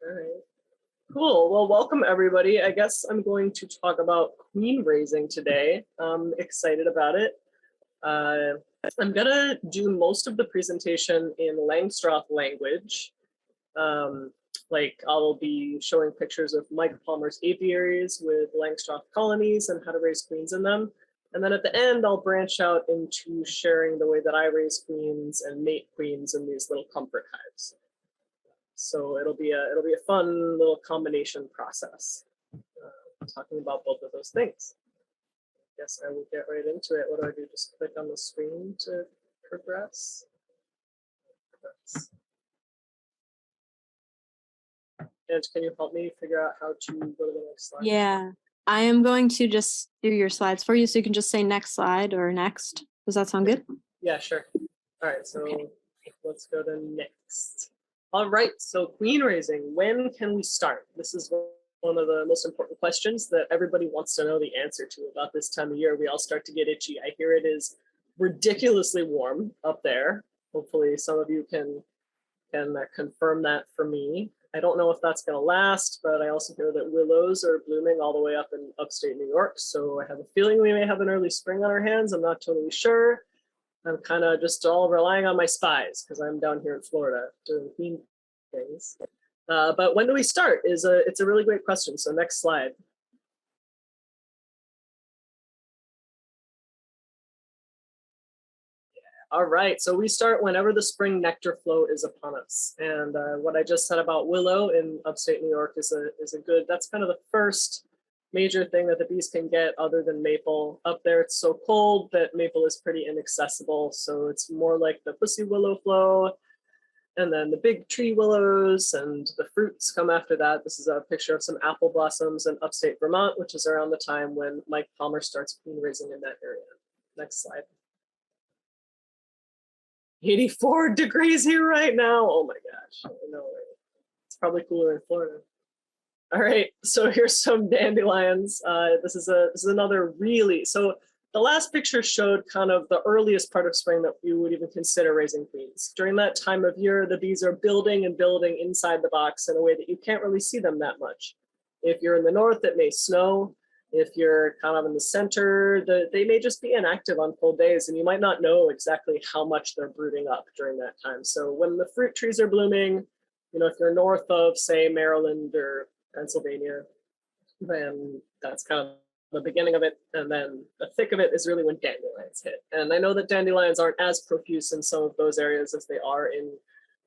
All right. Cool. Well, welcome everybody. I guess I'm going to talk about queen raising today. I'm excited about it. I'm gonna do most of the presentation in Langstroth language. Like I'll be showing pictures of Mike Palmer's apiaries with Langstroth colonies and how to raise queens in them. And then at the end, I'll branch out into sharing the way that I raise queens and mate queens in these little comfort hives. So it'll be a fun little combination process, talking about both of those things. I guess I will get right into it. What do I do? Just click on the screen to progress. And can you help me figure out how to go to the next slide? Yeah, I am going to just do your slides for you, so you can just say next slide or next. Does that sound good? Yeah, sure. All right, so let's go to next. All right, so queen raising, when can we start? This is one of the most important questions that everybody wants to know the answer to about this time of year. We all start to get itchy. I hear it is ridiculously warm up there. Hopefully some of you can confirm that for me. I don't know if that's going to last, but I also hear that willows are blooming all the way up in upstate New York. So I have a feeling we may have an early spring on our hands. I'm not totally sure. I'm kind of just all relying on my spies because I'm down here in Florida doing queen things. But when do we start? It's a really great question. So next slide. All right, so we start whenever the spring nectar flow is upon us. And what I just said about willow in upstate New York is a good, that's kind of the first major thing that the bees can get other than maple. Up there it's so cold that maple is pretty inaccessible. So it's more like the pussy willow flow, and then the big tree willows and the fruits come after that. This is a picture of some apple blossoms in upstate Vermont, which is around the time when Mike Palmer starts queen raising in that area. Next slide. 84 degrees here right now. Oh my gosh, I know, right? It's probably cooler in Florida. All right, so here's some dandelions. This is another really, so the last picture showed kind of the earliest part of spring that you would even consider raising queens. During that time of year, the bees are building and building inside the box in a way that you can't really see them that much. If you're in the north, it may snow. If you're kind of in the center, they may just be inactive on cold days, and you might not know exactly how much they're brooding up during that time. So when the fruit trees are blooming, you know, if you're north of, say, Maryland or Pennsylvania, then that's kind of the beginning of it. And then the thick of it is really when dandelions hit. And I know that dandelions aren't as profuse in some of those areas as they are in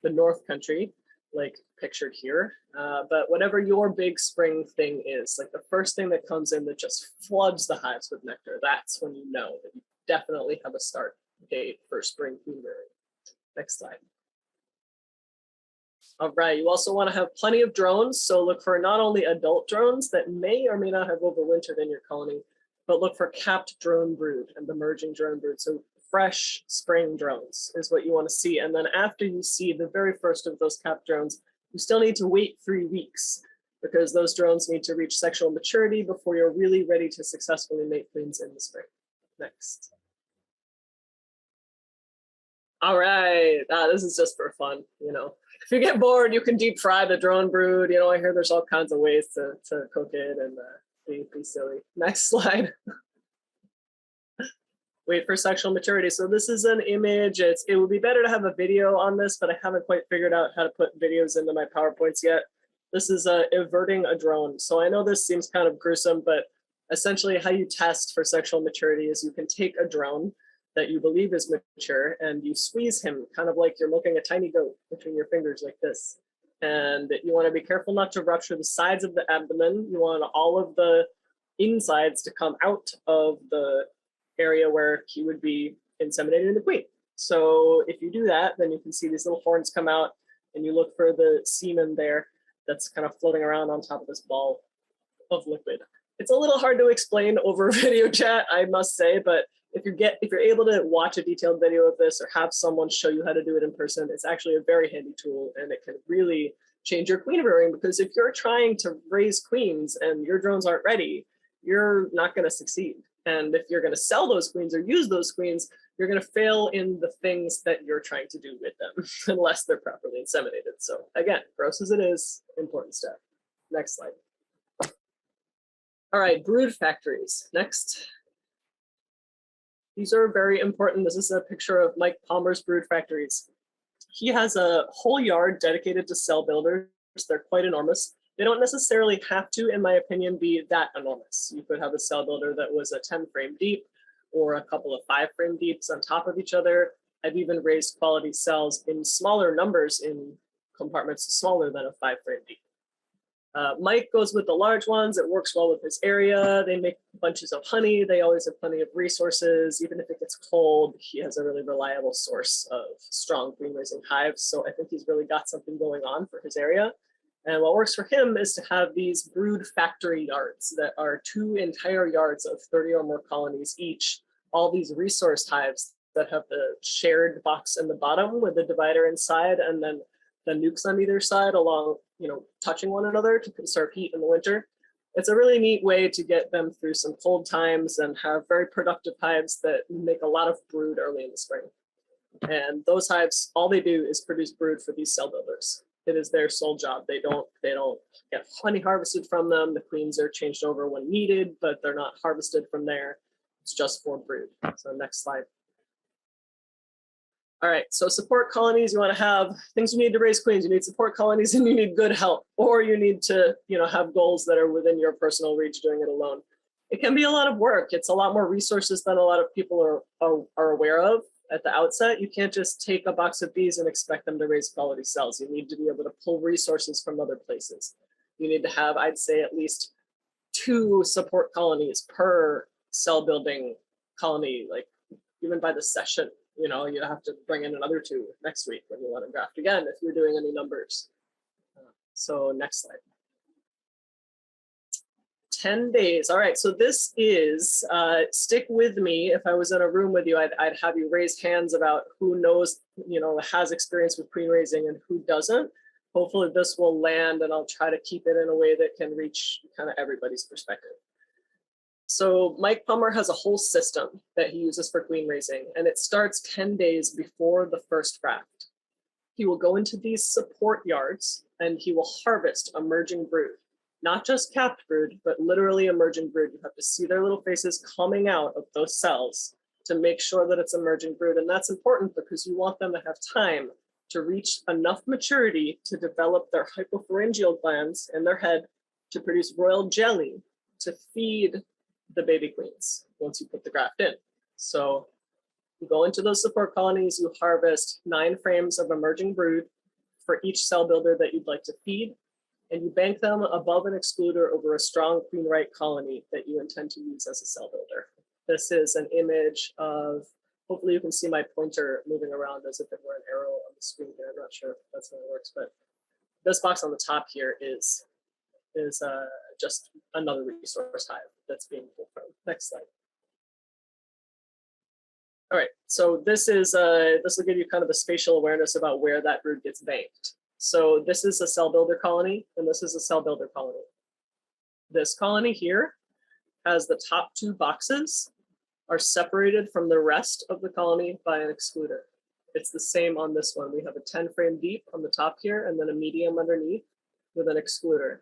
the North Country, like pictured here. But whatever your big spring thing is, like the first thing that comes in that just floods the hives with nectar, that's when you know that you definitely have a start date for spring queen rearing. Next slide. All right, you also want to have plenty of drones. So look for not only adult drones that may or may not have overwintered in your colony, but look for capped drone brood and emerging drone brood. So fresh spring drones is what you want to see. And then after you see the very first of those capped drones, you still need to wait 3 weeks because those drones need to reach sexual maturity before you're really ready to successfully mate queens in the spring. Next. All right, this is just for fun, you know. If you get bored, you can deep fry the drone brood. You know, I hear there's all kinds of ways to cook it and be silly. Next slide. Wait for sexual maturity. So this is an image. It would be better to have a video on this, but I haven't quite figured out how to put videos into my PowerPoints yet. This is averting a drone. So I know this seems kind of gruesome, but essentially how you test for sexual maturity is you can take a drone that you believe is mature and you squeeze him kind of like you're milking a tiny goat between your fingers like this. And you want to be careful not to rupture the sides of the abdomen. You want all of the insides to come out of the area where he would be inseminating the queen. So if you do that, then you can see these little horns come out and you look for the semen there that's kind of floating around on top of this ball of liquid. It's a little hard to explain over video chat, I must say, but if you're able to watch a detailed video of this or have someone show you how to do it in person, it's actually a very handy tool and it can really change your queen rearing, because if you're trying to raise queens and your drones aren't ready, you're not going to succeed. And if you're going to sell those queens or use those queens, you're going to fail in the things that you're trying to do with them, unless they're properly inseminated. So again, gross as it is, important step. Next slide. All right, brood factories. Next. These are very important. This is a picture of Mike Palmer's brood factories. He has a whole yard dedicated to cell builders. They're quite enormous. They don't necessarily have to, in my opinion, be that enormous. You could have a cell builder that was a 10 frame deep or a couple of 5 frame deeps on top of each other. I've even raised quality cells in smaller numbers in compartments smaller than a 5 frame deep. Mike goes with the large ones. It works well with his area. They make bunches of honey. They always have plenty of resources. Even if it gets cold, he has a really reliable source of strong queen raising hives. So I think he's really got something going on for his area. And what works for him is to have these brood factory yards that are 2 entire yards of 30 or more colonies each, all these resource hives that have the shared box in the bottom with the divider inside, and then the nukes on either side along, touching one another to conserve heat in the winter. It's a really neat way to get them through some cold times and have very productive hives that make a lot of brood early in the spring. And those hives, all they do is produce brood for these cell builders. It is their sole job. They don't get honey harvested from them. The queens are changed over when needed, but they're not harvested from there. It's just for brood. So next slide. All right, so support colonies, you want to have things you need to raise queens. You need support colonies and you need good help, or you need to, have goals that are within your personal reach doing it alone. It can be a lot of work. It's a lot more resources than a lot of people are aware of at the outset. You can't just take a box of bees and expect them to raise quality cells. You need to be able to pull resources from other places. You need to have, I'd say, at least 2 support colonies per cell building colony, like even by the session. You have to bring in another 2 next week when you want to draft again if you're doing any numbers. So next slide. 10 days. All right, so this is, stick with me. If I was in a room with you, I'd have you raise hands about who knows, has experience with queen raising and who doesn't. Hopefully this will land, and I'll try to keep it in a way that can reach kind of everybody's perspective. So Mike Palmer has a whole system that he uses for queen raising, and it starts 10 days before the first draft. He will go into these support yards and he will harvest emerging brood, not just capped brood, but literally emerging brood. You have to see their little faces coming out of those cells to make sure that it's emerging brood. And that's important because you want them to have time to reach enough maturity to develop their hypopharyngeal glands in their head to produce royal jelly to feed the baby queens once you put the graft in. So you go into those support colonies, you harvest 9 frames of emerging brood for each cell builder that you'd like to feed, and you bank them above an excluder over a strong queen right colony that you intend to use as a cell builder. This is an image of, hopefully you can see my pointer moving around as if it were an arrow on the screen here. I'm not sure if that's how it works, but this box on the top here is just another resource hive that's being pulled from. Next slide. All right, so this will give you kind of a spatial awareness about where that brood gets banked. So this is a cell builder colony, and this is a cell builder colony. This colony here has the top 2 boxes are separated from the rest of the colony by an excluder. It's the same on this one. We have a 10 frame deep on the top here, and then a medium underneath with an excluder.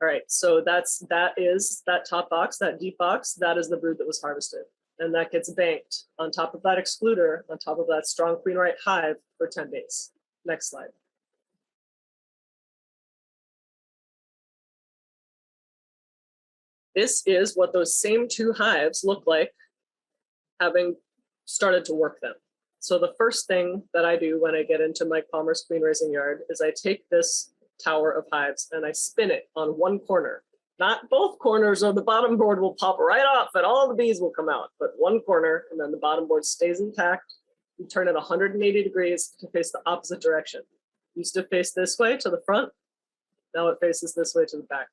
All right, so that is that top box, that deep box, that is the brood that was harvested. And that gets banked on top of that excluder, on top of that strong queen right hive for 10 days. Next slide. This is what those same 2 hives look like having started to work them. So the first thing that I do when I get into Mike Palmer's queen raising yard is I take this tower of hives and I spin it on one corner. Not both corners, or the bottom board will pop right off and all the bees will come out, but one corner, and then the bottom board stays intact. You turn it 180 degrees to face the opposite direction. It used to face this way to the front. Now it faces this way to the back.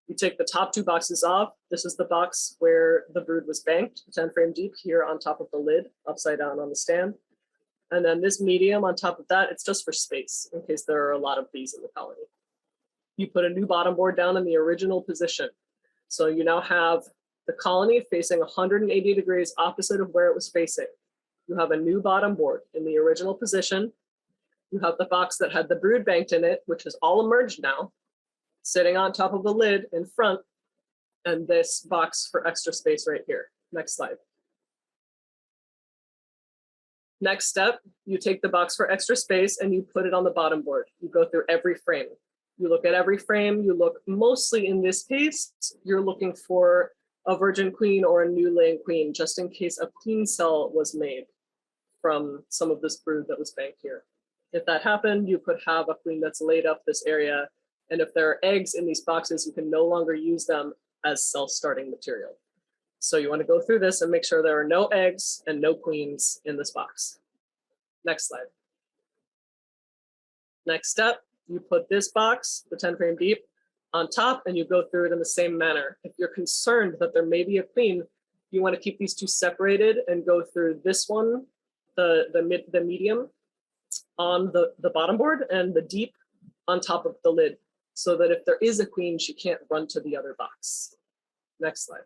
You take the top 2 boxes off. This is the box where the brood was banked, 10 frame deep here on top of the lid, upside down on the stand. And then this medium on top of that, it's just for space in case there are a lot of bees in the colony. You put a new bottom board down in the original position. So you now have the colony facing 180 degrees opposite of where it was facing. You have a new bottom board in the original position. You have the box that had the brood banked in it, which is all emerged now, sitting on top of the lid in front, and this box for extra space right here. Next slide. Next step, you take the box for extra space and you put it on the bottom board. You go through every frame. You look at every frame. You look mostly, in this case, you're looking for a virgin queen or a new laying queen, just in case a queen cell was made from some of this brood that was banked here. If that happened, you could have a queen that's laid up this area. And if there are eggs in these boxes, you can no longer use them as cell starting material. So you want to go through this and make sure there are no eggs and no queens in this box. Next slide. Next step, you put this box, the 10 frame deep, on top, and you go through it in the same manner. If you're concerned that there may be a queen, you want to keep these two separated and go through this one, the medium on the bottom board, and the deep on top of the lid, so that if there is a queen, she can't run to the other box. Next slide.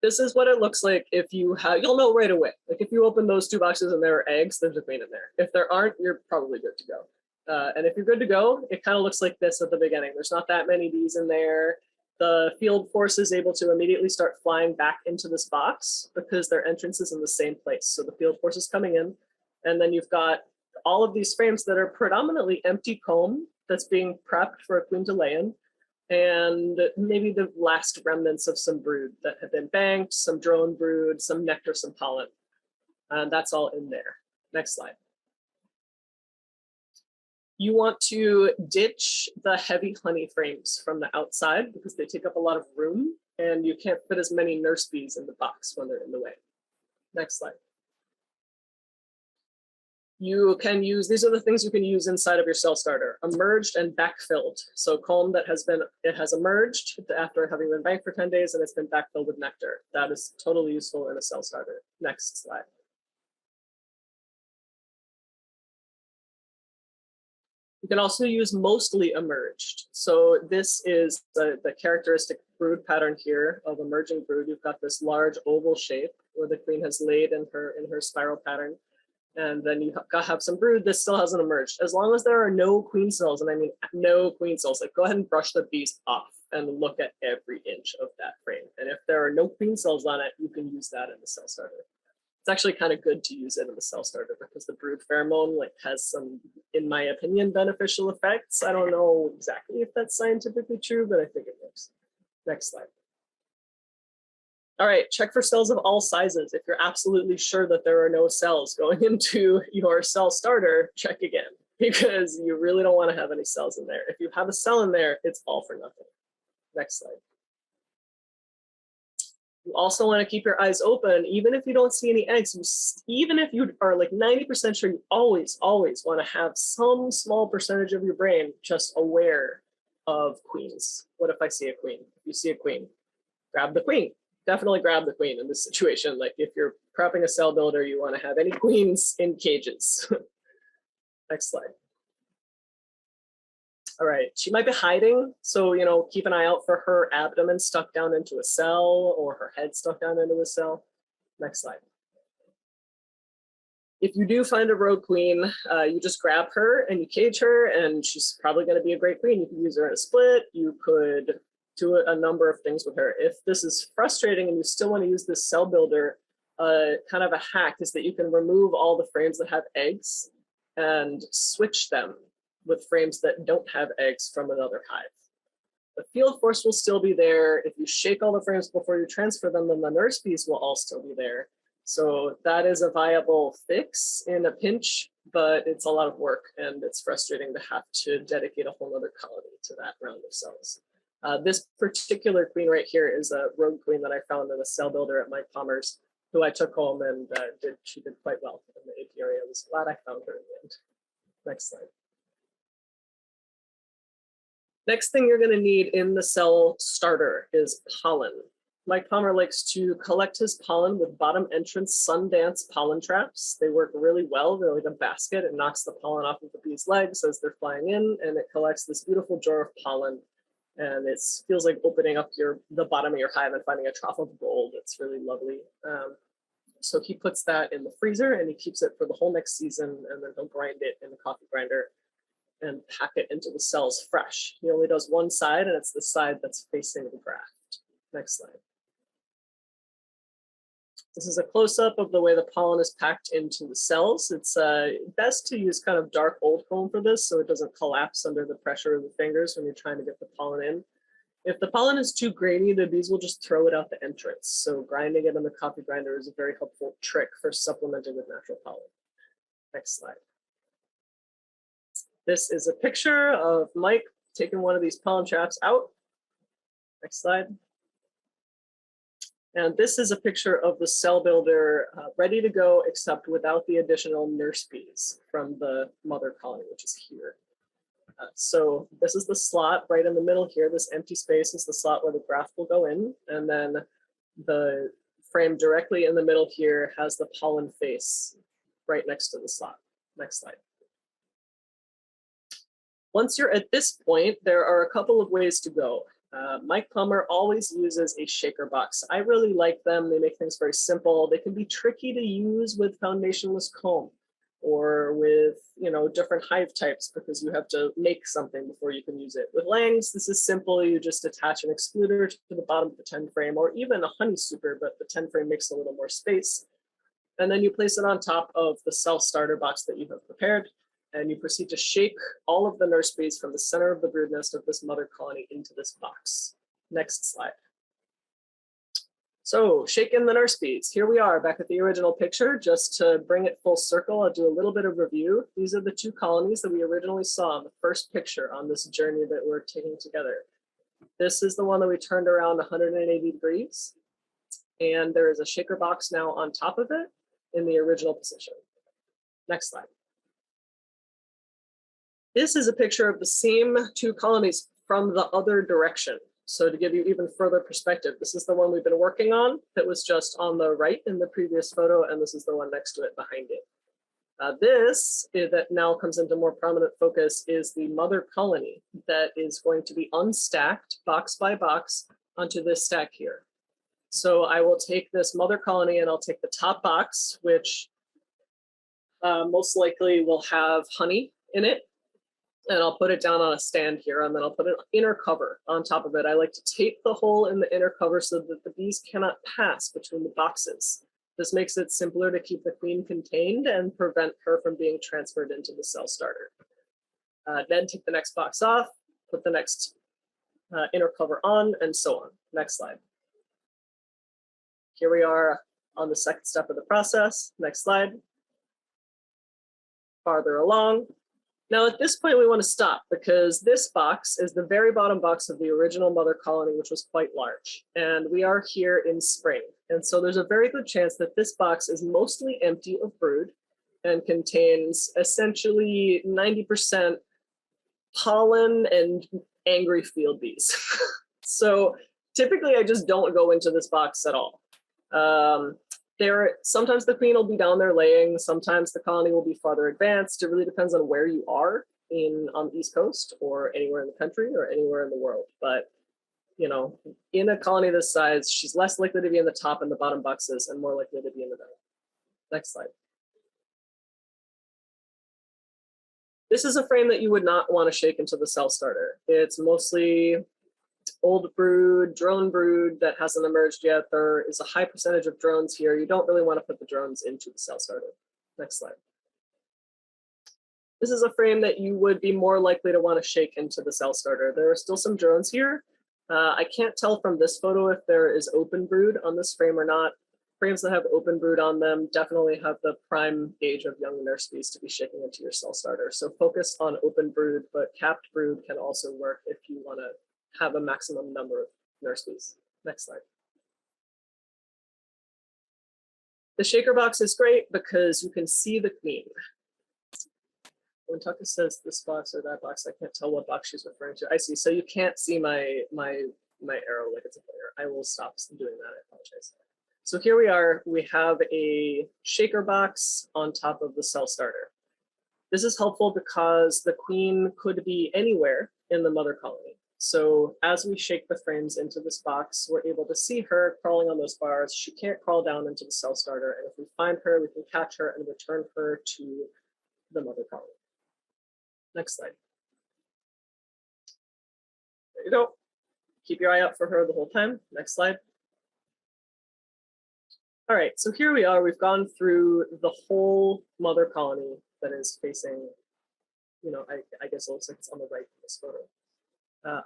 This is what it looks like if you have, you'll know right away. Like if you open those two boxes and there are eggs, there's a queen in there. If there aren't, you're probably good to go. And if you're good to go, it kind of looks like this at the beginning. There's not that many bees in there. The field force is able to immediately start flying back into this box because their entrance is in the same place. So the field force is coming in, and then you've got all of these frames that are predominantly empty comb that's being prepped for a queen to lay in, and maybe the last remnants of some brood that have been banked, some drone brood, some nectar, some pollen. And that's all in there. Next slide. You want to ditch the heavy honey frames from the outside because they take up a lot of room and you can't fit as many nurse bees in the box when they're in the way. Next slide. You can use, these are the things you can use inside of your cell starter: emerged and backfilled. So comb that has emerged after having been banked for 10 days and it's been backfilled with nectar. That is totally useful in a cell starter. Next slide. You can also use mostly emerged. So this is the characteristic brood pattern here of emerging brood. You've got this large oval shape where the queen has laid in her spiral pattern. And then you have some brood that still hasn't emerged. As long as there are no queen cells, and I mean no queen cells, like go ahead and brush the bees off and look at every inch of that frame. And if there are no queen cells on it, you can use that in the cell starter. It's actually kind of good to use it in the cell starter because the brood pheromone has some, in my opinion, beneficial effects. I don't know exactly if that's scientifically true, but I think it works. Next slide. All right, check for cells of all sizes. If you're absolutely sure that there are no cells going into your cell starter, check again, because you really don't want to have any cells in there. If you have a cell in there, it's all for nothing. Next slide. You also want to keep your eyes open, even if you don't see any eggs. Even if you are like 90% sure, you always want to have some small percentage of your brain just aware of queens. What if I see a queen? If you see a queen, grab the queen. Definitely grab the queen in this situation. Like if you're prepping a cell builder, you want to have any queens in cages. Next slide. All right, she might be hiding. So, keep an eye out for her abdomen stuck down into a cell or her head stuck down into a cell. Next slide. If you do find a rogue queen, you just grab her and you cage her, and she's probably going to be a great queen. You can use her in a split. You could do a number of things with her. If this is frustrating and you still want to use this cell builder, kind of a hack is that you can remove all the frames that have eggs and switch them with frames that don't have eggs from another hive. The field force will still be there. If you shake all the frames before you transfer them, then the nurse bees will all still be there. So that is a viable fix in a pinch, but it's a lot of work and it's frustrating to have to dedicate a whole other colony to that round of cells. This particular queen right here is a rogue queen that I found in a cell builder at Mike Palmer's, who I took home, and she did quite well in the apiary. I was glad I found her in the end. Next slide. Next thing you're going to need in the cell starter is pollen. Mike Palmer likes to collect his pollen with bottom entrance Sundance pollen traps. They work really well. They're like a basket. It knocks the pollen off of the bee's legs as they're flying in, and it collects this beautiful jar of pollen. And it feels like opening up the bottom of your hive and finding a trough of gold. It's really lovely. So he puts that in the freezer and he keeps it for the whole next season, and then he'll grind it in the coffee grinder and pack it into the cells fresh. He only does one side, and it's the side that's facing the graft. Next slide. This is a close-up of the way the pollen is packed into the cells. It's best to use kind of dark old comb for this so it doesn't collapse under the pressure of the fingers when you're trying to get the pollen in. If the pollen is too grainy, the bees will just throw it out the entrance. So grinding it in the coffee grinder is a very helpful trick for supplementing with natural pollen. Next slide. This is a picture of Mike taking one of these pollen traps out. Next slide. And this is a picture of the cell builder ready to go, except without the additional nurse bees from the mother colony, which is here. So this is the slot right in the middle here. This empty space is the slot where the graft will go in. And then the frame directly in the middle here has the pollen face right next to the slot. Next slide. Once you're at this point, there are a couple of ways to go. Mike Plummer always uses a shaker box. I really like them. They make things very simple. They can be tricky to use with foundationless comb or with, different hive types because you have to make something before you can use it. With Lang's, this is simple. You just attach an excluder to the bottom of the 10 frame or even a honey super, but the 10 frame makes a little more space. And then you place it on top of the cell starter box that you have prepared. And you proceed to shake all of the nurse bees from the center of the brood nest of this mother colony into this box. Next slide. So shake in the nurse bees. Here we are back at the original picture. Just to bring it full circle, I'll do a little bit of review. These are the two colonies that we originally saw in the first picture on this journey that we're taking together. This is the one that we turned around 180 degrees. And there is a shaker box now on top of it in the original position. Next slide. This is a picture of the same two colonies from the other direction. So to give you even further perspective, this is the one we've been working on that was just on the right in the previous photo, and this is the one next to it behind it. This that now comes into more prominent focus is the mother colony that is going to be unstacked box by box onto this stack here. So I will take this mother colony and I'll take the top box, which most likely will have honey in it. And I'll put it down on a stand here, and then I'll put an inner cover on top of it. I like to tape the hole in the inner cover so that the bees cannot pass between the boxes. This makes it simpler to keep the queen contained and prevent her from being transferred into the cell starter. Then take the next box off, put the next inner cover on, and so on. Next slide. Here we are on the second step of the process. Next slide. Farther along. Now at this point we want to stop because this box is the very bottom box of the original mother colony, which was quite large. And we are here in spring. And so there's a very good chance that this box is mostly empty of brood and contains essentially 90% pollen and angry field bees. So typically I just don't go into this box at all. Sometimes the queen will be down there laying, sometimes the colony will be farther advanced. It really depends on where you are on the East Coast or anywhere in the country or anywhere in the world. But, in a colony this size, she's less likely to be in the top and the bottom boxes and more likely to be in the middle. Next slide. This is a frame that you would not want to shake into the cell starter. It's mostly old brood, drone brood that hasn't emerged yet. There is a high percentage of drones here. You don't really want to put the drones into the cell starter. Next slide. This is a frame that you would be more likely to want to shake into the cell starter. There are still some drones here. I can't tell from this photo if there is open brood on this frame or not. Frames that have open brood on them definitely have the prime age of young nurse bees to be shaking into your cell starter. So focus on open brood, but capped brood can also work if you want to have a maximum number of nurse bees. Next slide. The shaker box is great because you can see the queen. When Tucka says this box or that box, I can't tell what box she's referring to. I see. So you can't see my arrow like it's a player. I will stop doing that. I apologize. So here we are. We have a shaker box on top of the cell starter. This is helpful because the queen could be anywhere in the mother colony. So as we shake the frames into this box, we're able to see her crawling on those bars. She can't crawl down into the cell starter. And if we find her, we can catch her and return her to the mother colony. Next slide. There you go. Keep your eye out for her the whole time. Next slide. All right, so here we are. We've gone through the whole mother colony that is facing, I guess it looks like it's on the right in this photo.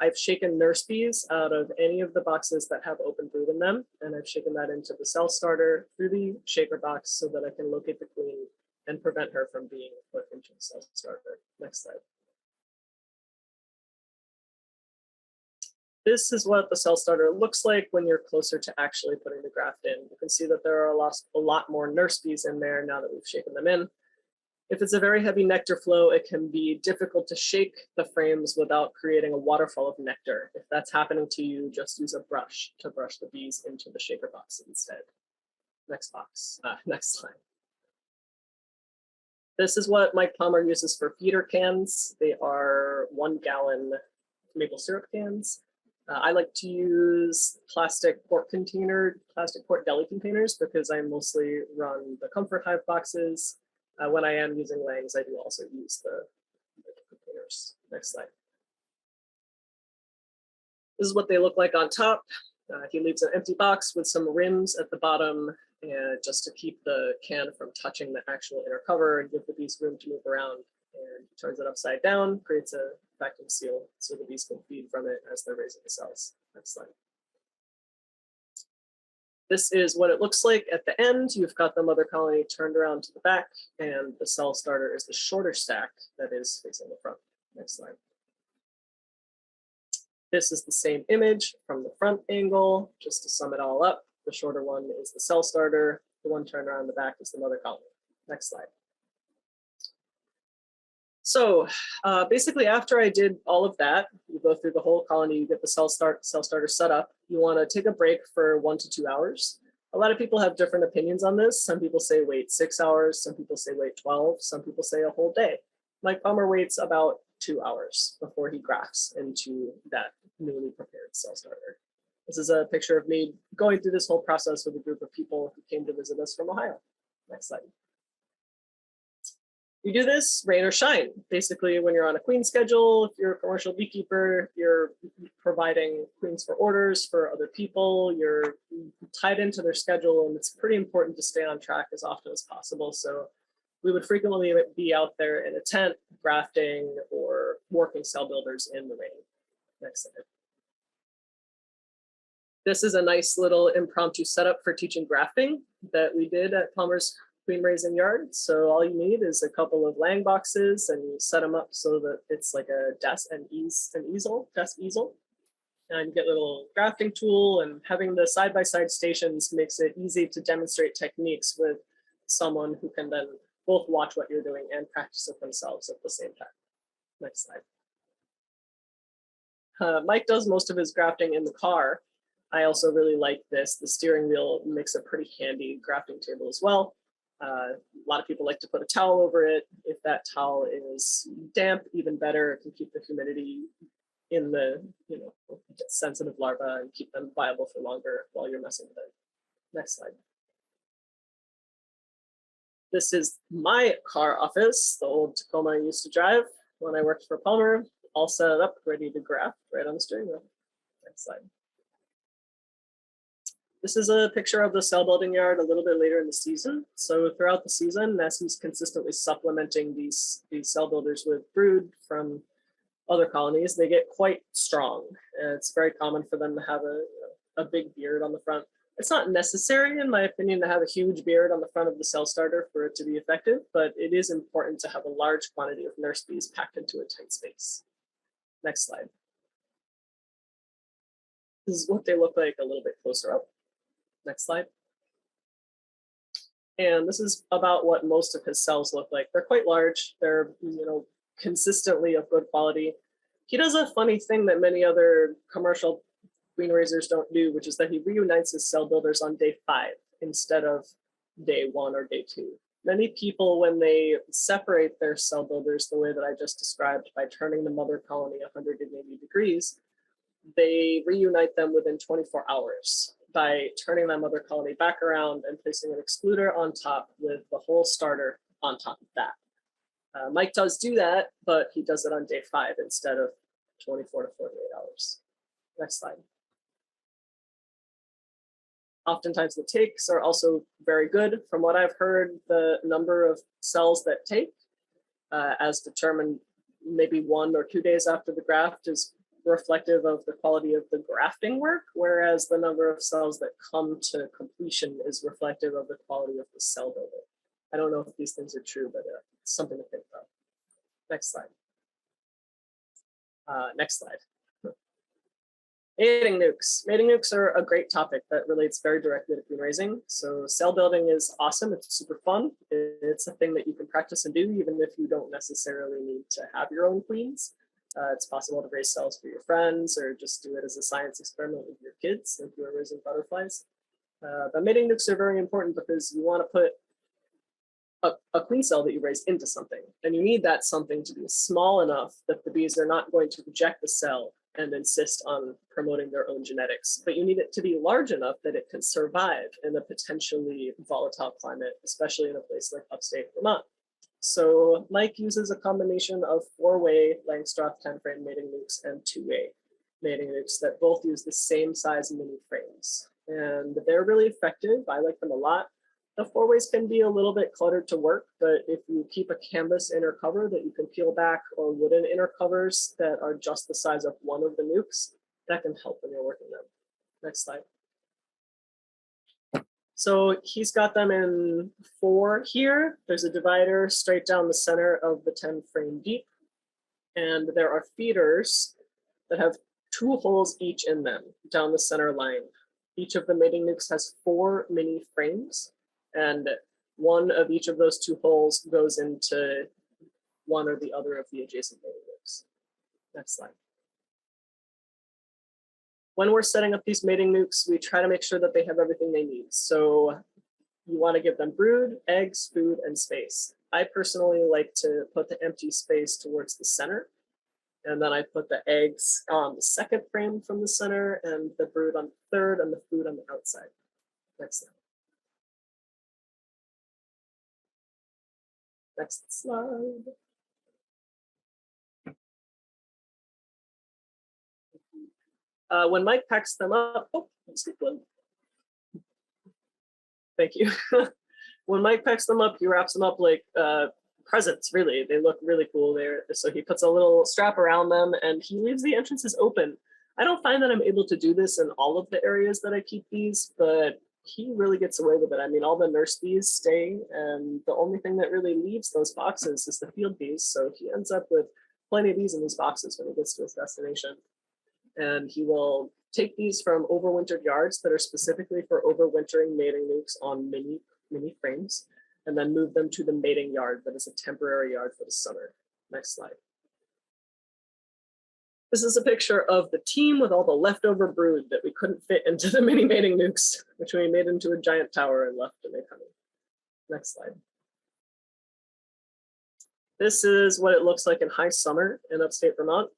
I've shaken nurse bees out of any of the boxes that have open brood in them, and I've shaken that into the cell starter through the shaker box so that I can locate the queen and prevent her from being put into the cell starter. Next slide. This is what the cell starter looks like when you're closer to actually putting the graft in. You can see that there are a lot more nurse bees in there now that we've shaken them in. If it's a very heavy nectar flow, it can be difficult to shake the frames without creating a waterfall of nectar. If that's happening to you, just use a brush to brush the bees into the shaker box instead. Next slide. This is what Mike Palmer uses for feeder cans. They are 1 gallon maple syrup cans. I like to use plastic quart deli containers because I mostly run the Comfort Hive boxes. When I am using Langs, I do also use the containers. Next slide. This is what they look like on top. He leaves an empty box with some rims at the bottom, and just to keep the can from touching the actual inner cover and give the bees room to move around. And he turns it upside down, creates a vacuum seal so the bees can feed from it as they're raising the cells. Next slide. This is what it looks like at the end. You've got the mother colony turned around to the back, and the cell starter is the shorter stack that is facing the front. Next slide. This is the same image from the front angle, just to sum it all up. The shorter one is the cell starter. The one turned around the back is the mother colony. Next slide. So basically, after I did all of that, you go through the whole colony, you get the cell starter set up. You want to take a break for 1 to 2 hours. A lot of people have different opinions on this. Some people say wait 6 hours. Some people say wait 12. Some people say a whole day. Mike Palmer waits about 2 hours before he grafts into that newly prepared cell starter. This is a picture of me going through this whole process with a group of people who came to visit us from Ohio. Next slide. You do this rain or shine. Basically, when you're on a queen schedule, if you're a commercial beekeeper, you're providing queens for orders for other people, you're tied into their schedule, and it's pretty important to stay on track as often as possible. So we would frequently be out there in a tent, grafting or working cell builders in the rain. Next slide. This is a nice little impromptu setup for teaching grafting that we did at Palmer's queen raising yard. So all you need is a couple of Lang boxes, and you set them up so that it's like a desk easel. And you get a little grafting tool, and having the side-by-side stations makes it easy to demonstrate techniques with someone who can then both watch what you're doing and practice it themselves at the same time. Next slide. Mike does most of his grafting in the car. I also really like this. The steering wheel makes a pretty handy grafting table as well. A lot of people like to put a towel over it. If that towel is damp, even better. It can keep the humidity in the sensitive larvae and keep them viable for longer while you're messing with it. Next slide. This is my car office, the old Tacoma I used to drive when I worked for Palmer, all set up, ready to graft right on the steering wheel. Next slide. This is a picture of the cell building yard a little bit later in the season. So throughout the season, Nessie's consistently supplementing these cell builders with brood from other colonies. They get quite strong. It's very common for them to have a big beard on the front. It's not necessary, in my opinion, to have a huge beard on the front of the cell starter for it to be effective, but it is important to have a large quantity of nurse bees packed into a tight space. Next slide. This is what they look like a little bit closer up. Next slide. And this is about what most of his cells look like. They're quite large. They're consistently of good quality. He does a funny thing that many other commercial queen raisers don't do, which is that he reunites his cell builders on day 5 instead of day 1 or day 2. Many people, when they separate their cell builders the way that I just described by turning the mother colony 180 degrees, they reunite them within 24 hours by turning that mother colony back around and placing an excluder on top with the whole starter on top of that. Mike does do that, but he does it on day 5 instead of 24 to 48 hours. Next slide. Oftentimes the takes are also very good. From what I've heard, the number of cells that take, as determined maybe 1 or 2 days after the graft, is reflective of the quality of the grafting work, whereas the number of cells that come to completion is reflective of the quality of the cell building. I don't know if these things are true, but it's something to think about. Next slide. Next slide. Mating nukes. Mating nukes are a great topic that relates very directly to queen raising. So cell building is awesome. It's super fun. It's a thing that you can practice and do even if you don't necessarily need to have your own queens. It's possible to raise cells for your friends or just do it as a science experiment with your kids if you're raising butterflies. But mating nukes are very important because you want to put a queen cell that you raised into something. And you need that something to be small enough that the bees are not going to reject the cell and insist on promoting their own genetics. But you need it to be large enough that it can survive in a potentially volatile climate, especially in a place like upstate Vermont. So Mike uses a combination of 4-way Langstroth 10-frame mating nukes and 2-way mating nukes that both use the same size mini frames. And they're really effective. I like them a lot. The 4-ways can be a little bit cluttered to work, but if you keep a canvas inner cover that you can peel back or wooden inner covers that are just the size of one of the nukes, that can help when you're working them. Next slide. So he's got them in 4 here. There's a divider straight down the center of the 10-frame deep. And there are feeders that have 2 holes each in them down the center line. Each of the mating nukes has 4 mini frames. And one of each of those 2 holes goes into one or the other of the adjacent mating nukes. Next slide. When we're setting up these mating nukes, we try to make sure that they have everything they need. So you want to give them brood, eggs, food, and space. I personally like to put the empty space towards the center. And then I put the eggs on the 2nd frame from the center and the brood on the 3rd and the food on the outside. Next slide. Next slide. When Mike packs them up, oh, skip one. Thank you. When Mike packs them up, he wraps them up like presents, really. They look really cool there. So he puts a little strap around them and he leaves the entrances open. I don't find that I'm able to do this in all of the areas that I keep these, but he really gets away with it. I mean, all the nurse bees stay, and the only thing that really leaves those boxes is the field bees. So he ends up with plenty of bees in these boxes when he gets to his destination. And he will take these from overwintered yards that are specifically for overwintering mating nukes on mini frames, and then move them to the mating yard that is a temporary yard for the summer. Next slide. This is a picture of the team with all the leftover brood that we couldn't fit into the mini mating nukes, which we made into a giant tower and left to make honey. Next slide. This is what it looks like in high summer in upstate Vermont,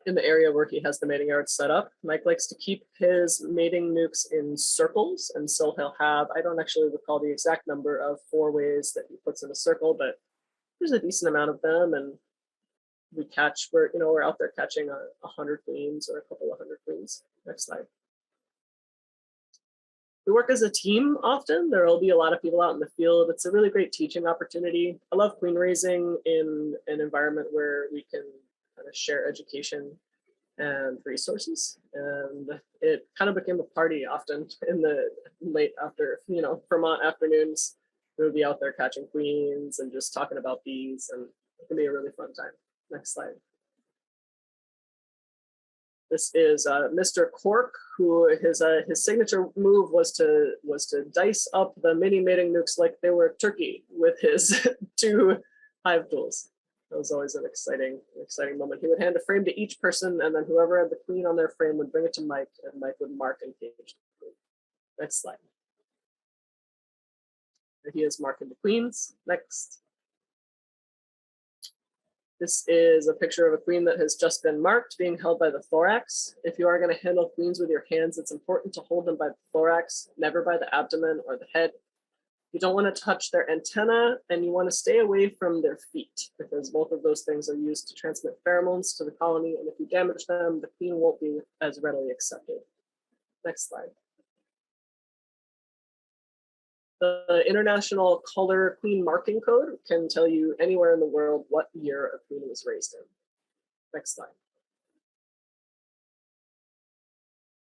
in the area where he has the mating yard set up. Mike likes to keep his mating nukes in circles, and so he'll have, I don't actually recall the exact number of 4-ways that he puts in a circle, but there's a decent amount of them, and we catch, we're out there catching 100 queens or a couple of 100 queens. Next slide. We work as a team often. There will be a lot of people out in the field. It's a really great teaching opportunity. I love queen raising in an environment where we can kind of share education and resources. And it kind of became a party often in the late after, Vermont afternoons. We would be out there catching queens and just talking about bees, and it can be a really fun time. Next slide. This is Mr. Cork, who his signature move was to dice up the mini mating nukes like they were turkey with his 2 hive tools. That was always an exciting moment. He would hand a frame to each person, and then whoever had the queen on their frame would bring it to Mike, and Mike would mark and cage the queen. Next slide. Here he is marking the queens. Next. This is a picture of a queen that has just been marked, being held by the thorax. If you are going to handle queens with your hands, it's important to hold them by the thorax, never by the abdomen or the head. You don't want to touch their antenna, and you want to stay away from their feet, because both of those things are used to transmit pheromones to the colony, and if you damage them, the queen won't be as readily accepted. Next slide. The International Color Queen Marking Code can tell you anywhere in the world what year a queen was raised in. Next slide.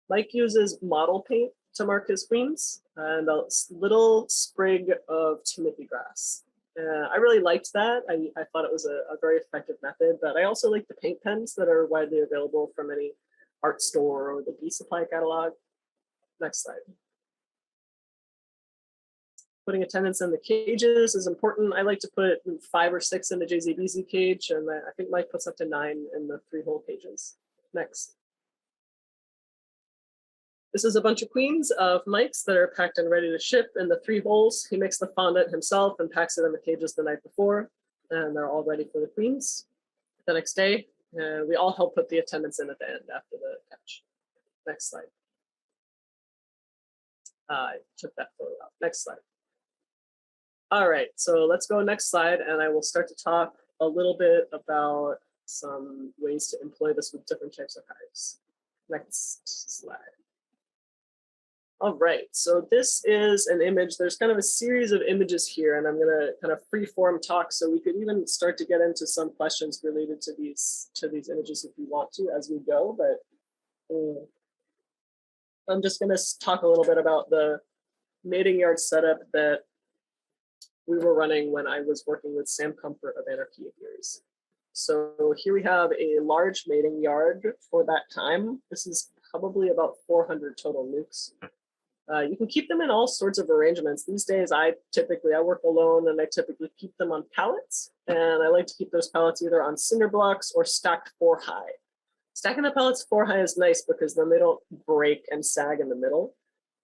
Mike uses model paint to mark his queens and a little sprig of Timothy grass. I really liked that. I thought it was a very effective method, but I also like the paint pens that are widely available from any art store or the bee supply catalog. Next slide. Putting attendants in the cages is important. I like to put 5 or 6 in the JZBZ cage, and I think Mike puts up to 9 in the 3-hole cages. Next. This is a bunch of queens of Mike's that are packed and ready to ship in the 3 holes. He makes the fondant himself and packs it in the cages the night before, and they're all ready for the queens. The next day, we all help put the attendants in at the end after the catch. Next slide. I took that photo out. Next slide. All right, so let's go next slide, and I will start to talk a little bit about some ways to employ this with different types of hives. Next slide. All right, so this is an image. There's kind of a series of images here, and I'm gonna kind of free-form talk, so we could even start to get into some questions related to these images if you want to as we go, but I'm just gonna talk a little bit about the mating yard setup that we were running when I was working with Sam Comfort of Anarchy Apiaries. So here we have a large mating yard for that time. This is probably about 400 total nukes. You can keep them in all sorts of arrangements. These days, I work alone, and I typically keep them on pallets. And I like to keep those pallets either on cinder blocks or stacked 4 high. Stacking the pallets 4 high is nice because then they don't break and sag in the middle.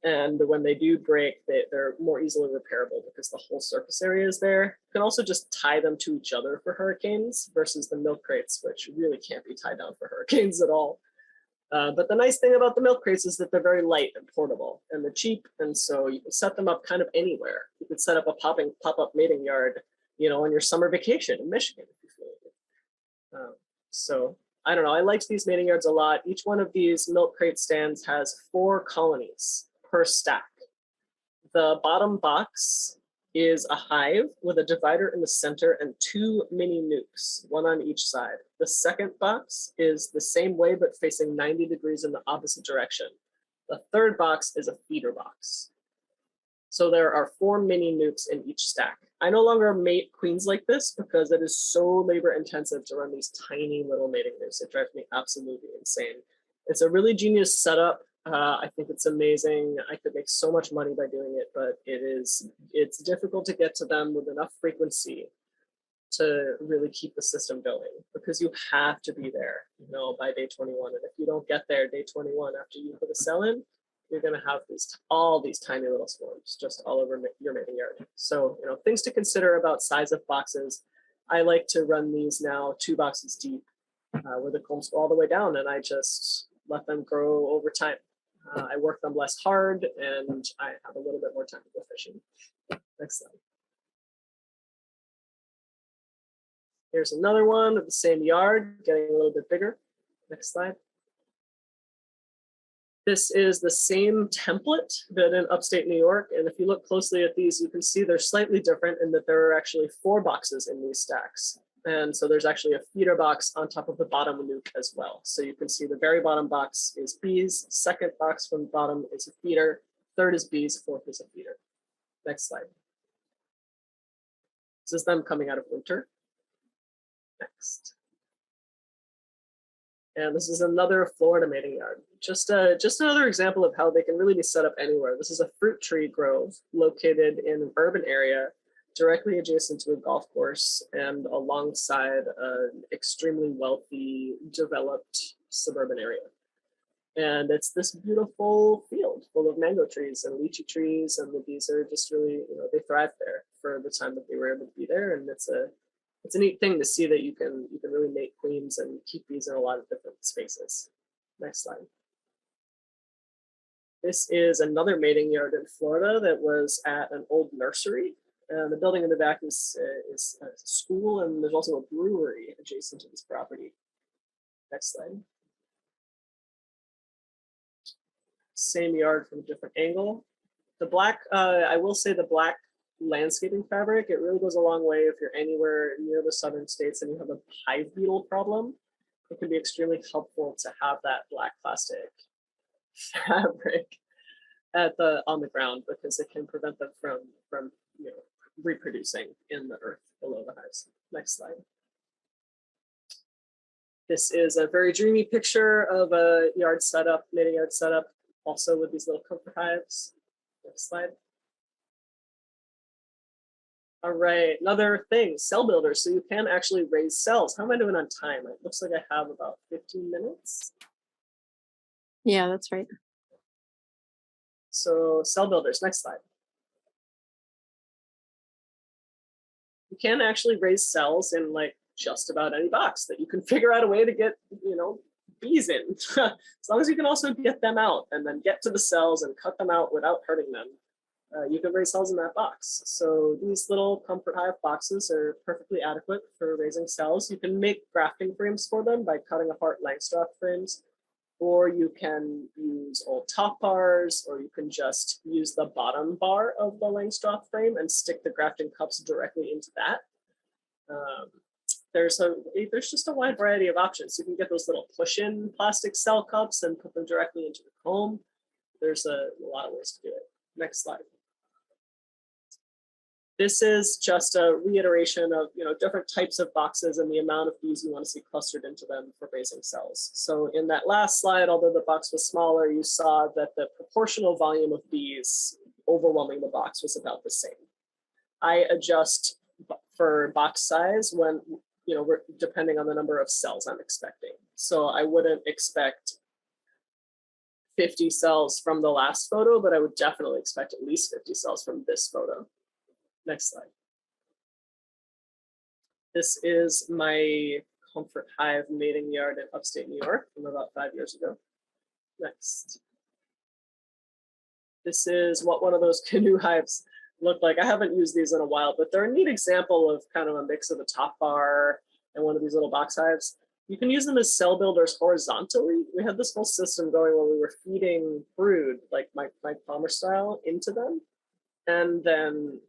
And when they do break, they're more easily repairable because the whole surface area is there. You can also just tie them to each other for hurricanes versus the milk crates, which really can't be tied down for hurricanes at all. But the nice thing about the milk crates is that they're very light and portable, and they're cheap, and so you can set them up kind of anywhere. You could set up a pop-up mating yard, on your summer vacation in Michigan if you feel like it. So I don't know, I liked these mating yards a lot. Each one of these milk crate stands has 4 colonies per stack. The bottom box is a hive with a divider in the center and 2 mini nukes, 1 on each side. The second box is the same way but facing 90 degrees in the opposite direction. The third box is a feeder box. So there are 4 mini nukes in each stack. I no longer mate queens like this because it is so labor intensive to run these tiny little mating nukes. It drives me absolutely insane. It's a really genius setup. I think it's amazing. I could make so much money by doing it, but it's difficult to get to them with enough frequency to really keep the system going because you have to be there, by day 21. And if you don't get there day 21 after you put a cell in, you're going to have all these tiny little swarms just all over your mating yard. So, things to consider about size of boxes. I like to run these now 2 boxes deep where the combs go all the way down, and I just let them grow over time. I work them less hard, and I have a little bit more time to go fishing. Next slide. Here's another one of the same yard, getting a little bit bigger. Next slide. This is the same template, but in upstate New York. And if you look closely at these, you can see they're slightly different in that there are actually 4 boxes in these stacks. And so there's actually a feeder box on top of the bottom nuke as well. So you can see the very bottom box is bees, second box from the bottom is a feeder, third is bees, fourth is a feeder. Next slide. This is them coming out of winter. Next. And this is another Florida mating yard. Just another example of how they can really be set up anywhere. This is a fruit tree grove located in an urban area directly adjacent to a golf course and alongside an extremely wealthy, developed suburban area. And it's this beautiful field full of mango trees and lychee trees, and the bees are just really, they thrive there for the time that they were able to be there. And it's it's a neat thing to see that you can really make queens and keep these in a lot of different spaces. Next slide. This is another mating yard in Florida that was at an old nursery. The building in the back is a school, and there's also a brewery adjacent to this property. Next slide. Same yard from a different angle. The black, I will say the black landscaping fabric, it really goes a long way if you're anywhere near the southern states and you have a hive beetle problem. It can be extremely helpful to have that black plastic fabric on the ground, because it can prevent them from reproducing in the earth below the hives. Next slide. This is a very dreamy picture of a yard setup, mating yard setup, also with these little comfort hives. Next slide. All right, another thing, cell builders. So you can actually raise cells. How am I doing on time? It looks like I have about 15 minutes. Yeah, that's right. So cell builders, next slide. You can actually raise cells in like just about any box that you can figure out a way to get, bees in. As long as you can also get them out and then get to the cells and cut them out without hurting them, you can raise cells in that box. So these little comfort hive boxes are perfectly adequate for raising cells. You can make grafting frames for them by cutting apart Langstroth frames, or you can use old top bars, or you can just use the bottom bar of the Langstroth frame and stick the grafting cups directly into that. There's just a wide variety of options. You can get those little push-in plastic cell cups and put them directly into the comb. There's a lot of ways to do it. Next slide. This is just a reiteration of different types of boxes and the amount of bees you want to see clustered into them for raising cells. So in that last slide, although the box was smaller, you saw that the proportional volume of bees overwhelming the box was about the same. I adjust for box size when, depending on the number of cells I'm expecting. So I wouldn't expect 50 cells from the last photo, but I would definitely expect at least 50 cells from this photo. Next slide. This is my comfort hive mating yard in upstate New York from about 5 years ago. Next. This is what one of those canoe hives looked like. I haven't used these in a while, but they're a neat example of kind of a mix of a top bar and one of these little box hives. You can use them as cell builders horizontally. We had this whole system going where we were feeding brood, like Mike Palmer style, into them, and then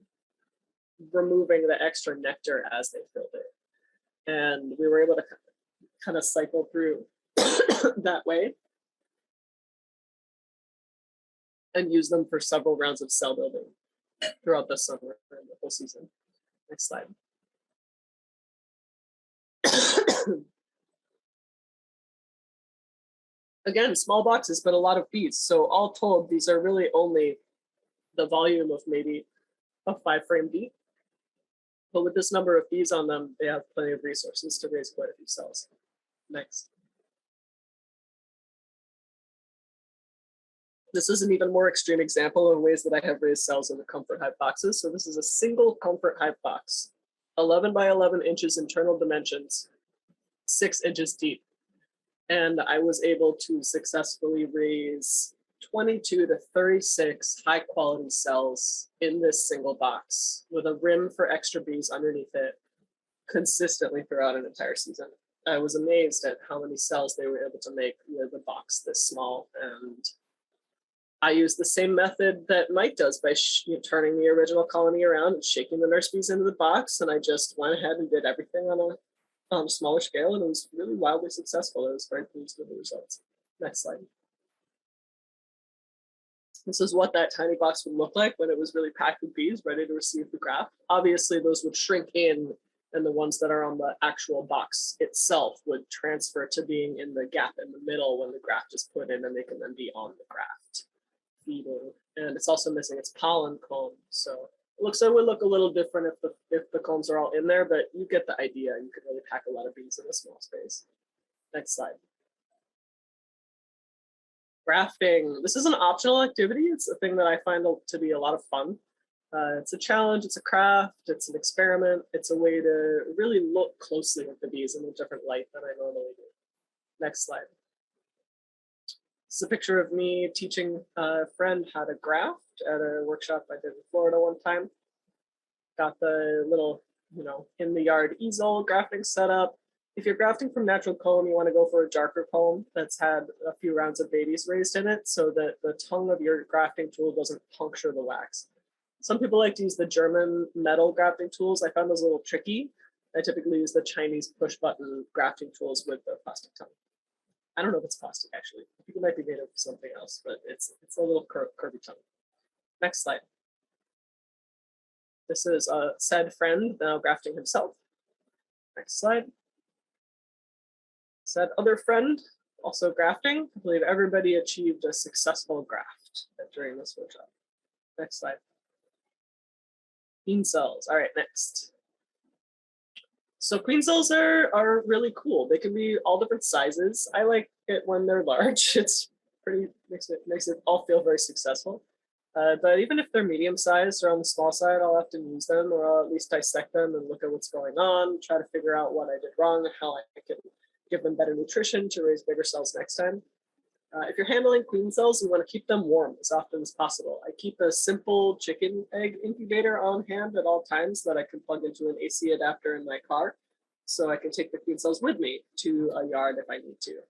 removing the extra nectar as they filled it. And we were able to kind of cycle through that way and use them for several rounds of cell building throughout the summer and the whole season. Next slide. Again, small boxes, but a lot of bees. So all told, these are really only the volume of maybe a 5-frame bee. But with this number of bees on them, they have plenty of resources to raise quite a few cells. Next. This is an even more extreme example of ways that I have raised cells in the comfort hive boxes. So this is a single comfort hive box, 11 by 11 inches internal dimensions, 6 inches deep. And I was able to successfully raise 22 to 36 high quality cells in this single box with a rim for extra bees underneath it consistently throughout an entire season. I was amazed at how many cells they were able to make with a box this small. And I use the same method that Mike does by turning the original colony around and shaking the nurse bees into the box. And I just went ahead and did everything on a smaller scale, and it was really wildly successful. I was very pleased with the results. Next slide. This is what that tiny box would look like when it was really packed with bees, ready to receive the graft. Obviously, those would shrink in, and the ones that are on the actual box itself would transfer to being in the gap in the middle when the graft is put in, and they can then be on the graft feeding. And it's also missing its pollen comb, so it would look a little different if the combs are all in there, but you get the idea. You could really pack a lot of bees in a small space. Next slide. Grafting. This is an optional activity. It's a thing that I find to be a lot of fun. It's a challenge, it's a craft, it's an experiment, it's a way to really look closely at the bees in a different light than I normally do. Next slide. This is a picture of me teaching a friend how to graft at a workshop I did in Florida one time. Got the little, in the yard easel grafting set up. If you're grafting from natural comb, you want to go for a darker comb that's had a few rounds of babies raised in it so that the tongue of your grafting tool doesn't puncture the wax. Some people like to use the German metal grafting tools. I found those a little tricky. I typically use the Chinese push button grafting tools with the plastic tongue. I don't know if it's plastic actually. I think it might be made of something else, but it's a little curvy tongue. Next slide. This is a said friend now grafting himself. Next slide. Said other friend also grafting. I believe everybody achieved a successful graft during this workshop. Next slide. Queen cells. All right, next. So queen cells are really cool. They can be all different sizes. I like it when they're large. It's pretty makes it all feel very successful. But even if they're medium sized or on the small side, I'll often use them, or I'll at least dissect them and look at what's going on, try to figure out what I did wrong and how I can give them better nutrition to raise bigger cells next time. If you're handling queen cells, you want to keep them warm as often as possible. I keep a simple chicken egg incubator on hand at all times that I can plug into an AC adapter in my car, so I can take the queen cells with me to a yard if I need to.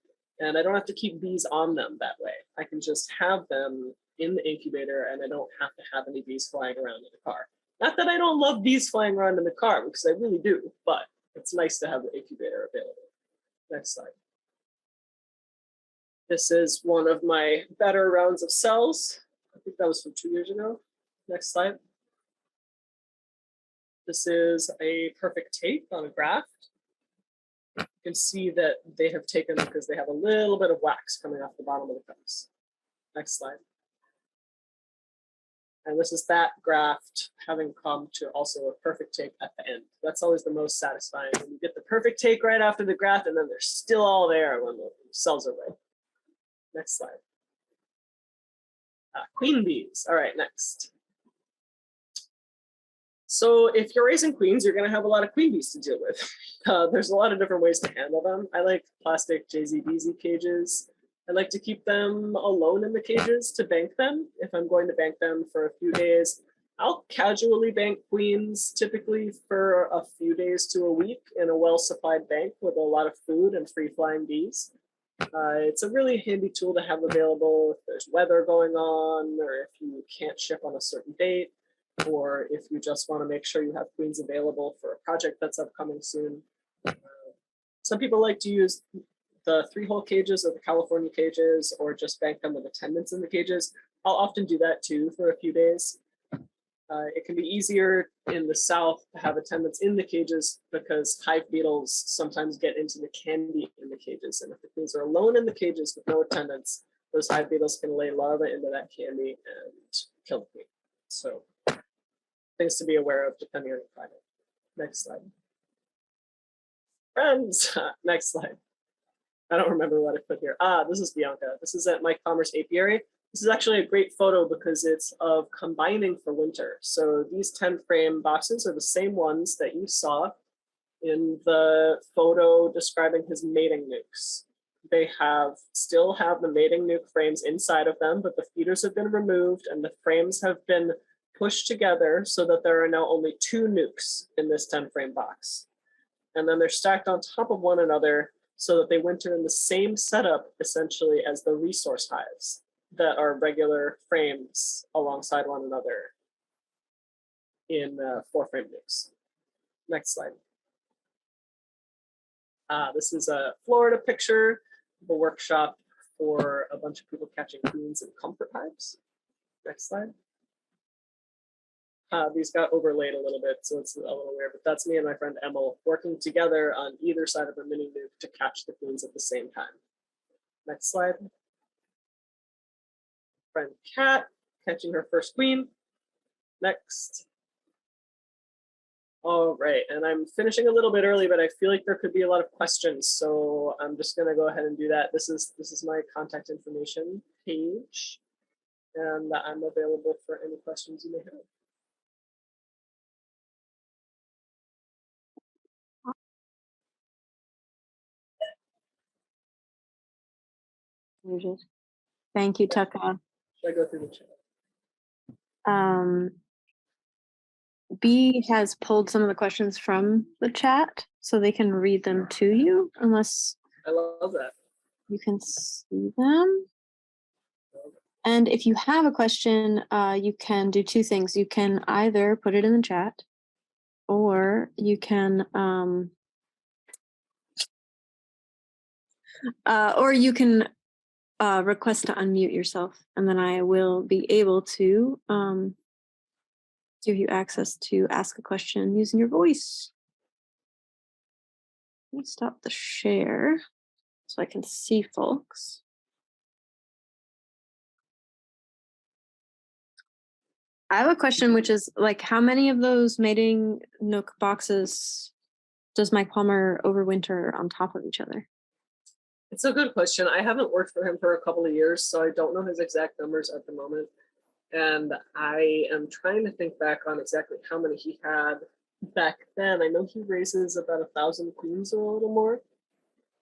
And I don't have to keep bees on them that way. I can just have them in the incubator and I don't have to have any bees flying around in the car. Not that I don't love bees flying around in the car, because I really do, but it's nice to have the incubator available. Next slide. This is one of my better rounds of cells. I think that was from 2 years ago. Next slide. This is a perfect take on a graft. You can see that they have taken because they have a little bit of wax coming off the bottom of the cups. Next slide. And this is that graft having come to also a perfect take at the end. That's always the most satisfying, when you get the perfect take right after the graft and then they're still all there when the cells are ready. Next slide. Queen bees. All right, next. So if you're raising queens, you're going to have a lot of queen bees to deal with. There's a lot of different ways to handle them. I like plastic JZBZ cages. I like to keep them alone in the cages to bank them. If I'm going to bank them for a few days, I'll casually bank queens, typically for a few days to a week in a well-supplied bank with a lot of food and free-flying bees. It's a really handy tool to have available if there's weather going on, or if you can't ship on a certain date, or if you just want to make sure you have queens available for a project that's upcoming soon. Some people like to use the 3-hole cages or the California cages, or just bank them with attendants in the cages. I'll often do that too for a few days. It can be easier in the South to have attendants in the cages because hive beetles sometimes get into the candy in the cages. And if the queens are alone in the cages with no attendants, those hive beetles can lay larvae into that candy and kill the queen. So things to be aware of depending on your climate. Next slide. Friends, next slide. I don't remember what I put here. This is Bianca. This is at my Commerce Apiary. This is actually a great photo because it's of combining for winter. So these 10 frame boxes are the same ones that you saw in the photo describing his mating nukes. They still have the mating nuke frames inside of them, but the feeders have been removed and the frames have been pushed together so that there are now only 2 nukes in this 10 frame box. And then they're stacked on top of one another so that they winter in the same setup essentially as the resource hives that are regular frames alongside one another in 4-frame nukes. Next slide. This is a Florida picture of a workshop for a bunch of people catching queens in comfort hives. Next slide. These got overlaid a little bit, so it's a little weird, but that's me and my friend Emil working together on either side of a mini nuke to catch the queens at the same time. Next slide. Friend Kat catching her first queen. Next. All right, and I'm finishing a little bit early, but I feel like there could be a lot of questions, so I'm just gonna go ahead and do that. This is my contact information page, and I'm available for any questions you may have. Noted. Thank you, Tucka. Should I go through the chat? B has pulled some of the questions from the chat so they can read them to you, unless I love that. you can see them. And if you have a question, you can do two things. You can either put it in the chat, or you can request to unmute yourself, and then I will be able to give you access to ask a question using your voice. Let me stop the share so I can see folks. I have a question, which is like, how many of those mating Nook boxes does Mike Palmer overwinter on top of each other? It's a good question. I haven't worked for him for a couple of years, so I don't know his exact numbers at the moment. And I am trying to think back on exactly how many he had back then. I know he raises about 1,000 queens or a little more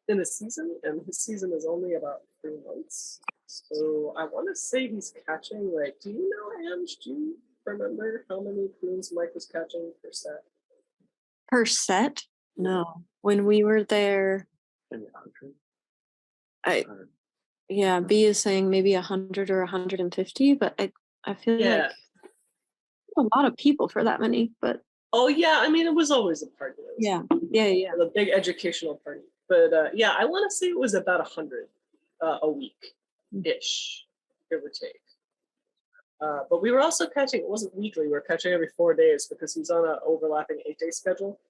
in a season, and his season is only about 3 months. So I want to say he's catching, like, do you know, Ange, do you remember how many queens Mike was catching per set? Per set? No. When we were there, Maybe 100. yeah, B is saying maybe 100 or 150, but I feel like a lot of people for that many, but oh yeah, I mean, it was always a party. Yeah. A big educational party. But yeah, I want to say it was about 100 a week-ish, give or take. But we were also catching, it wasn't weekly, we were catching every 4 days because he's on an overlapping 8-day schedule.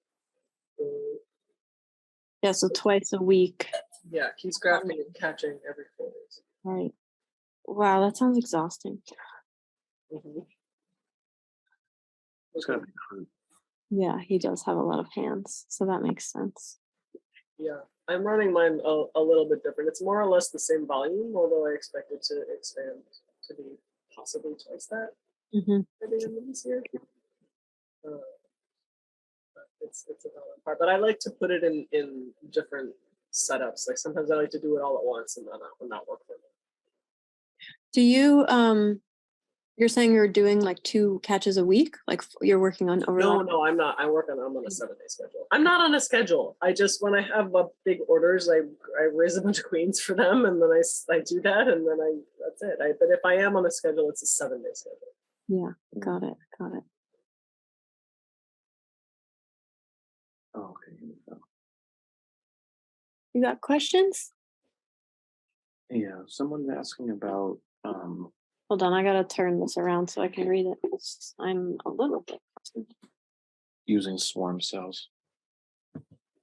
Yeah, so twice a week. Yeah, he's grafting and catching every 4 days. Right. Wow, that sounds exhausting. Mm-hmm. It's gotta be hard. Yeah, he does have a lot of hands, so that makes sense. Yeah, I'm running mine a little bit different. It's more or less the same volume, although I expect it to expand to be possibly twice that by the end of this year. It's a valid part, but I like to put it in different setups. Like sometimes I like to do it all at once and not work for me. Do you you're saying you're doing like 2 catches a week? Like you're working on overlap? No, I'm not. I'm on a 7-day schedule. I'm not on a schedule. I just, when I have big orders, I raise a bunch of queens for them, and then I do that, and then that's it. But if I am on a schedule, it's a 7-day schedule. Yeah, got it. Oh, okay. Here we go. You got questions? Yeah, someone's asking about Hold on, I gotta turn this around so I can read it. I'm a little bit frustrated. using swarm cells.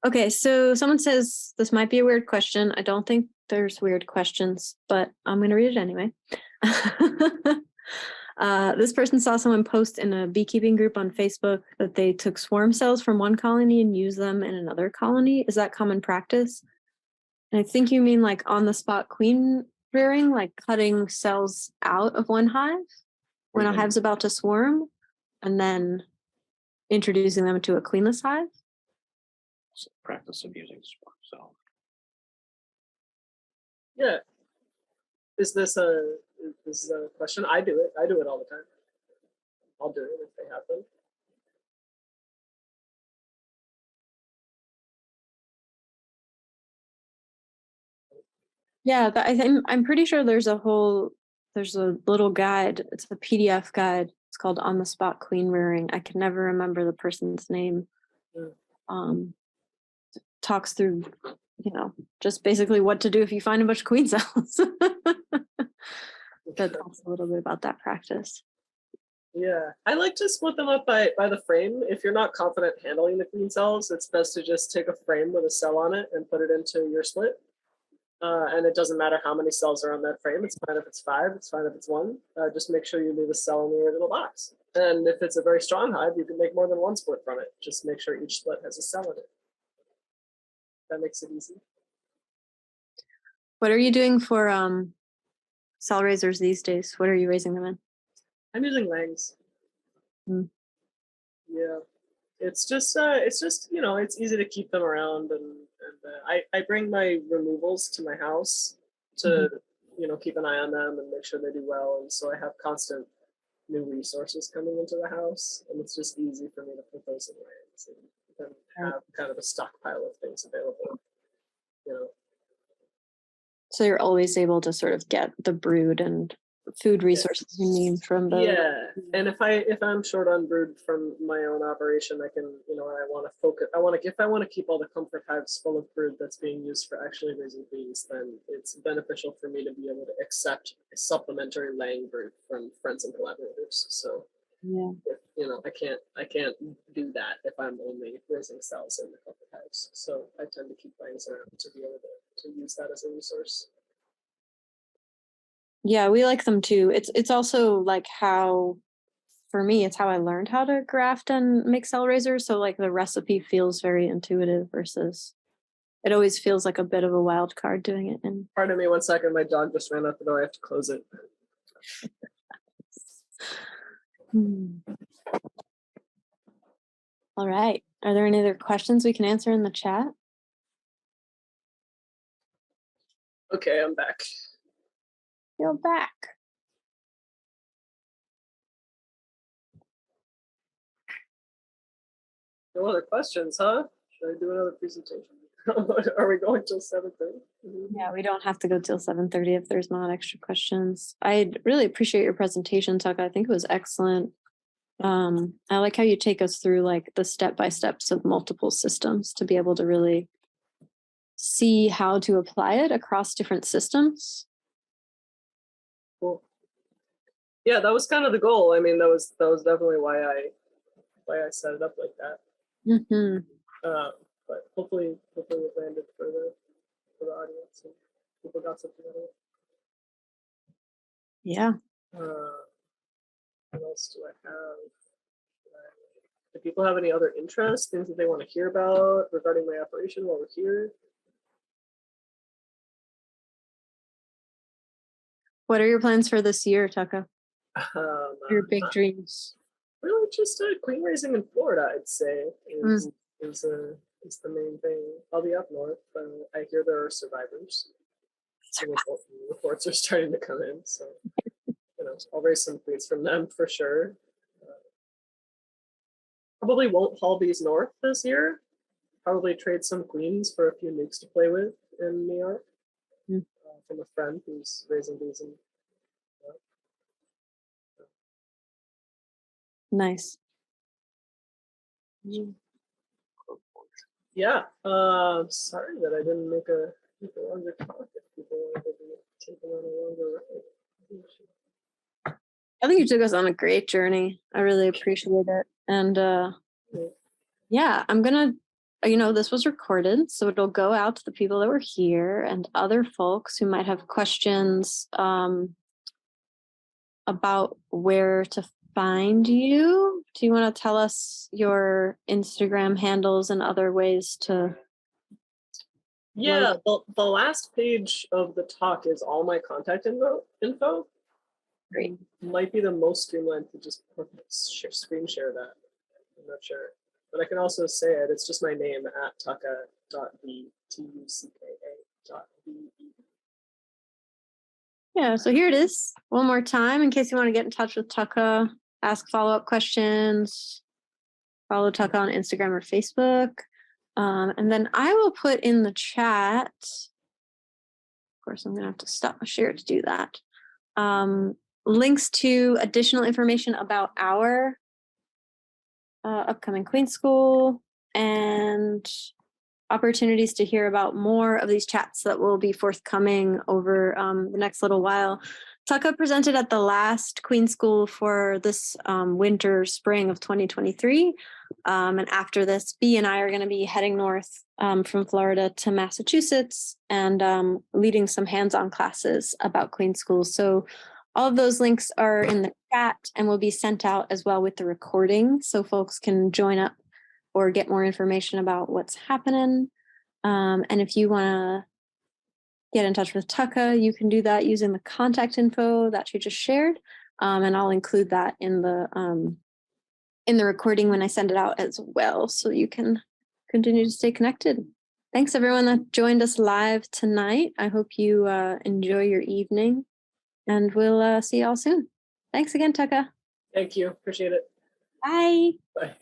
Okay, so someone says this might be a weird question. I don't think there's weird questions, but I'm going to read it anyway. This person saw someone post in a beekeeping group on Facebook that they took swarm cells from one colony and used them in another colony. Is that common practice? And I think you mean like on the spot queen rearing, like cutting cells out of one hive when a hive's about to swarm and then introducing them to a queenless hive. Practice of using swarm cells. Yeah. Is this a question? I do it. I do it all the time. I'll do it if they have them. Yeah, I'm pretty sure there's a little guide. It's a PDF guide. It's called On the Spot Queen Rearing. I can never remember the person's name. Talks through, just basically what to do if you find a bunch of queen cells. That talks a little bit about that practice. Yeah, I like to split them up by the frame. If you're not confident handling the queen cells, it's best to just take a frame with a cell on it and put it into your split. And it doesn't matter how many cells are on that frame. It's fine if it's 5. It's fine if it's 1. Just make sure you leave a cell in the original box. And if it's a very strong hive, you can make more than one split from it. Just make sure each split has a cell in it. That makes it easy. What are you doing for cell raisers these days? What are you raising them in? I'm using Langs. Yeah, it's just it's easy to keep them around, and I bring my removals to my house to keep an eye on them and make sure they do well. And so I have constant new resources coming into the house, and it's just easy for me to put those in lands and have kind of a stockpile of things available. So you're always able to sort of get the brood and food resources you need from those. Yeah, and if I'm short on brood from my own operation, I can, and I want to focus. If I want to keep all the comfort hives full of brood that's being used for actually raising bees, then it's beneficial for me to be able to accept a supplementary laying brood from friends and collaborators. So yeah, I can't do that if I'm only raising cells in the comfort hives. So I tend to keep things around to be able to use that as a resource. yeah, we like them too. It's also like how, for me, it's how I learned how to graft and make cell raisers. So like the recipe feels very intuitive versus it always feels like a bit of a wild card doing it. And pardon me 1 second, my dog just ran out the door. I have to close it. All right. Are there any other questions we can answer in the chat? Okay, I'm back. You're back. No other questions, huh? Should I do another presentation? Are we going till 7:30? Yeah, we don't have to go till 7:30 if there's not extra questions. I really appreciate your presentation, Tucka. I think it was excellent. I like how you take us through like the step-by-steps of multiple systems to be able to really see how to apply it across different systems. Cool. Yeah, that was kind of the goal. I mean, that was definitely why I set it up like that. Mm-hmm. But hopefully it landed for the audience and people got something out of it. Yeah. What else do I have? Do people have any other interests, things that they want to hear about regarding my operation while we're here? What are your plans for this year, Tucka? Your big dreams? Really, just queen raising in Florida, I'd say, is the main thing. I'll be up north. I hear there are survivors. Reports are starting to come in, so I'll raise some queens from them for sure. Probably won't haul bees north this year. Probably trade some queens for a few nukes to play with in New York from a friend who's raising bees in. Nice. Yeah. Sorry that I didn't make a longer talk. If people wanted to be taken on a longer ride. I think you took us on a great journey. I really appreciate it. And yeah, I'm gonna, this was recorded, so it'll go out to the people that were here and other folks who might have questions about where to find you. Do you want to tell us your Instagram handles and other ways to? Yeah, the last page of the talk is all my contact info. Great. Might be the most streamlined to just screen share that. I'm not sure. But I can also say it. It's just my name at tucka.v, tucka.ve. Yeah, so here it is. One more time in case you want to get in touch with Tucka, ask follow-up questions, follow Tucka on Instagram or Facebook. And then I will put in the chat. Of course, I'm going to have to stop my share to do that. Links to additional information about our upcoming Queen School and opportunities to hear about more of these chats that will be forthcoming over the next little while. Tucka presented at the last Queen School for this spring of 2023. And after this, B and I are going to be heading north from Florida to Massachusetts and leading some hands-on classes about Queen School. So all of those links are in the chat and will be sent out as well with the recording so folks can join up or get more information about what's happening. And if you want to get in touch with Tucka, you can do that using the contact info that you just shared. And I'll include that in the recording when I send it out as well, so you can continue to stay connected. Thanks everyone that joined us live tonight. I hope you enjoy your evening, and we'll see y'all soon. Thanks again, Tucka. Thank you. Appreciate it. Bye. Bye.